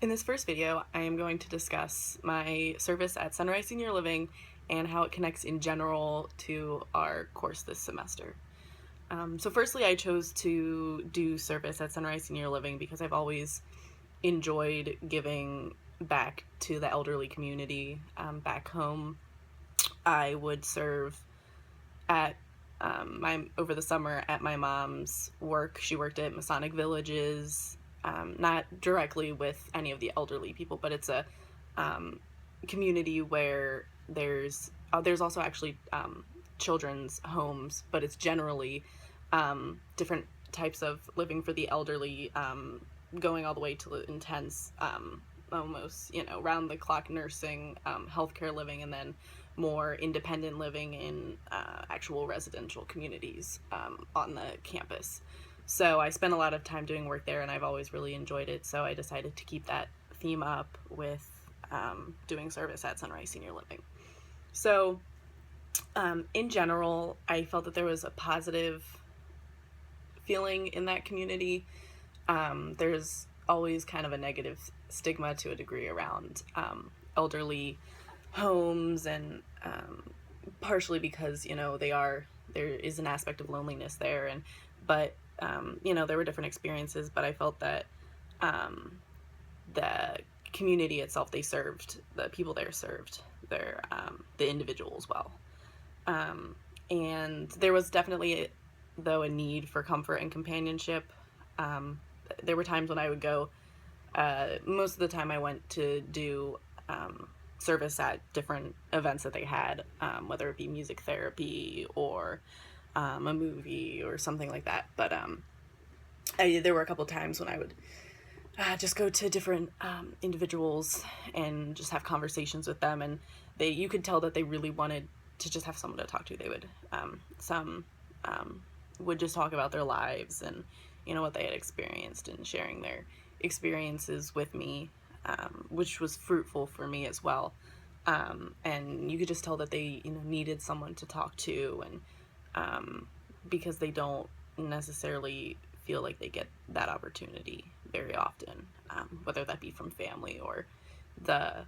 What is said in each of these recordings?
In this first video, I am going to discuss my service at Sunrise Senior Living and how it connects in general to our course this semester. So firstly, I chose to do service at Sunrise Senior Living because I've always enjoyed giving back to the elderly community. Back home, I would serve at over the summer at my mom's work. She worked at Masonic Villages, not directly with any of the elderly people, but it's a community where there's also actually children's homes, but it's generally different types of living for the elderly, going all the way to intense, almost round the clock nursing, healthcare living, and then more independent living in actual residential communities on the campus. So I spent a lot of time doing work there, and I've always really enjoyed it. So I decided to keep that theme up with doing service at Sunrise Senior Living. So in general, I felt that there was a positive feeling in that community. There's always kind of a negative stigma to a degree around elderly homes, and partially because there is an aspect of loneliness there, but there were different experiences. But I felt that the community itself, the people there served the individuals well, and there was definitely though a need for comfort and companionship. There were times when I would go. Most of the time I went to do service at different events that they had, whether it be music therapy or a movie or something like that. But there were a couple times when I would just go to different individuals and just have conversations with them, and you could tell that they really wanted to just have someone to talk to. They would some would just talk about their lives and what they had experienced, and sharing their experiences with me, which was fruitful for me as well. And you could just tell that they needed someone to talk to, and because they don't necessarily feel like they get that opportunity very often, whether that be from family or the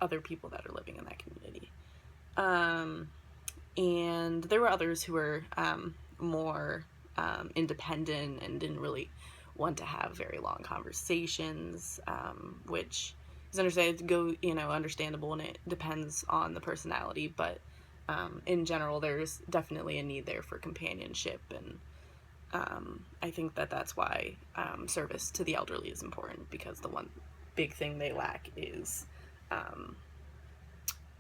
other people that are living in that community. And there were others who were more independent and didn't really want to have very long conversations, which is understandable, and it depends on the personality. But in general, there's definitely a need there for companionship, and I think that that's why service to the elderly is important, because the one big thing they lack is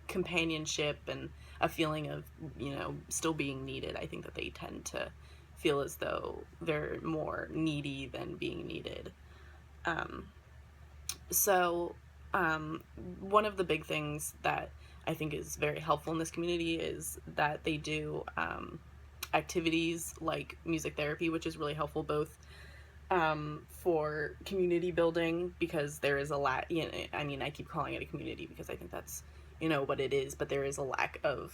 companionship and a feeling of still being needed. I think that they tend to feel as though they're more needy than being needed. So one of the big things that I think is very helpful in this community is that they do activities like music therapy, which is really helpful both for community building, because there is a lot, I keep calling it a community because I think that's what it is, but there is a lack of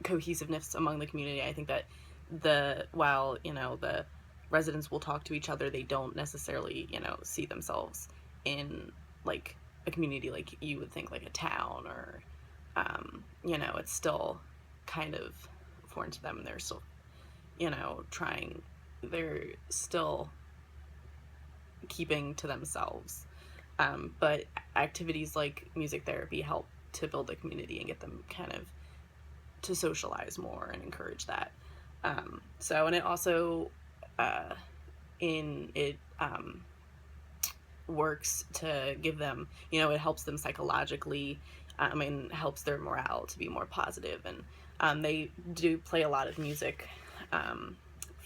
cohesiveness among the community. I think that while the residents will talk to each other, they don't necessarily see themselves in like a community like you would think, like a town, or it's still kind of foreign to them, and they're still they're still keeping to themselves. But activities like music therapy help to build the community and get them kind of to socialize more and encourage that. And it also works to give them, it helps them psychologically, and helps their morale to be more positive. And they do play a lot of music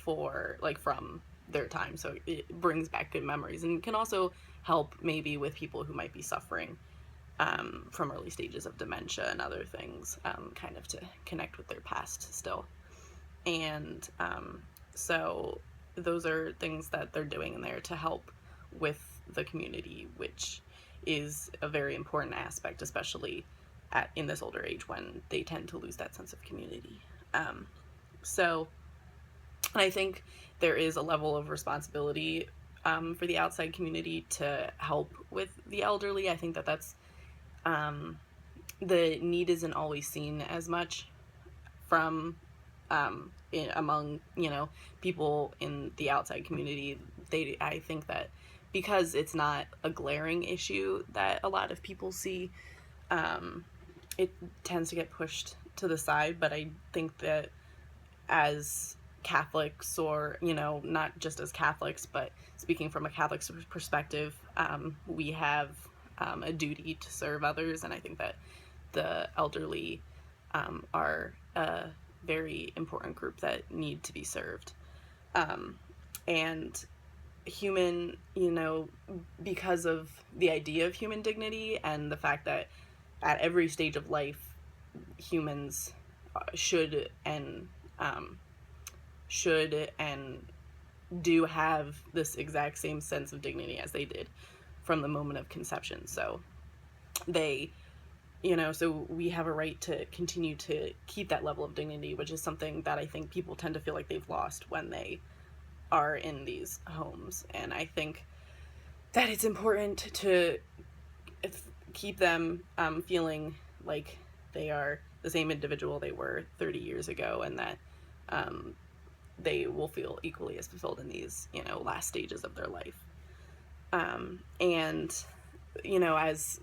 from their time, so it brings back good memories, and can also help maybe with people who might be suffering from early stages of dementia and other things, kind of to connect with their past still. And so those are things that they're doing in there to help with the community, which is a very important aspect, especially in this older age when they tend to lose that sense of community. So I think there is a level of responsibility for the outside community to help with the elderly. I think that that's the need isn't always seen as much from among people in the outside community. I think that because it's not a glaring issue that a lot of people see, it tends to get pushed to the side. But I think that as Catholics, or not just as Catholics, but speaking from a Catholic perspective, we have a duty to serve others, and I think that the elderly are a very important group that need to be served. And human, because of the idea of human dignity and the fact that at every stage of life, humans should and do have this exact same sense of dignity as they did from the moment of conception. So they, so we have a right to continue to keep that level of dignity, which is something that I think people tend to feel like they've lost when they are in these homes. And I think that it's important to keep them feeling like they are the same individual they were 30 years ago, and that they will feel equally as fulfilled in these, last stages of their life. And, as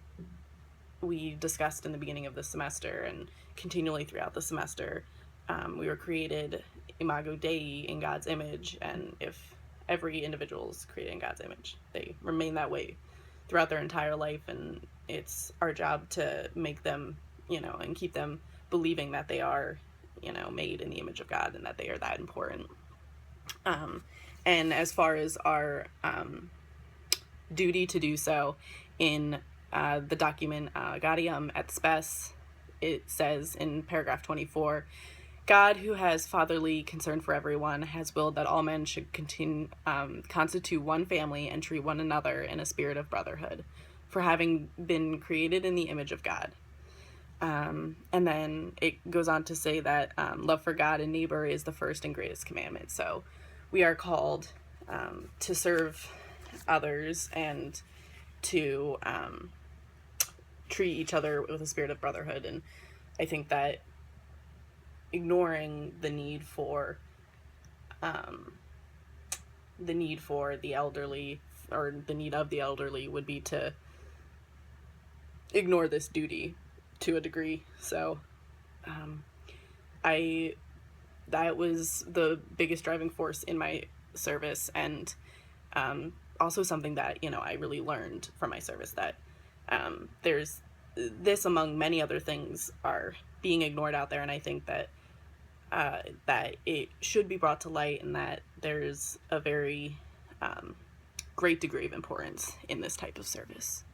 we discussed in the beginning of the semester and continually throughout the semester, we were created imago Dei, in God's image, and if every individual is created in God's image, they remain that way throughout their entire life, and it's our job to make them, and keep them believing that they are, made in the image of God, and that they are that important. And as far as our duty to do so, in the document Gaudium et Spes, it says in paragraph 24, God, who has fatherly concern for everyone, has willed that all men should constitute one family and treat one another in a spirit of brotherhood, for having been created in the image of God. And then it goes on to say that love for God and neighbor is the first and greatest commandment. So we are called to serve others and to treat each other with a spirit of brotherhood. And I think that ignoring the need for the elderly, or the need of the elderly, would be to ignore this duty to a degree. So that was the biggest driving force in my service, and also something that I really learned from my service, that there's this, among many other things, are being ignored out there, and I think that that it should be brought to light, and that there's a very great degree of importance in this type of service.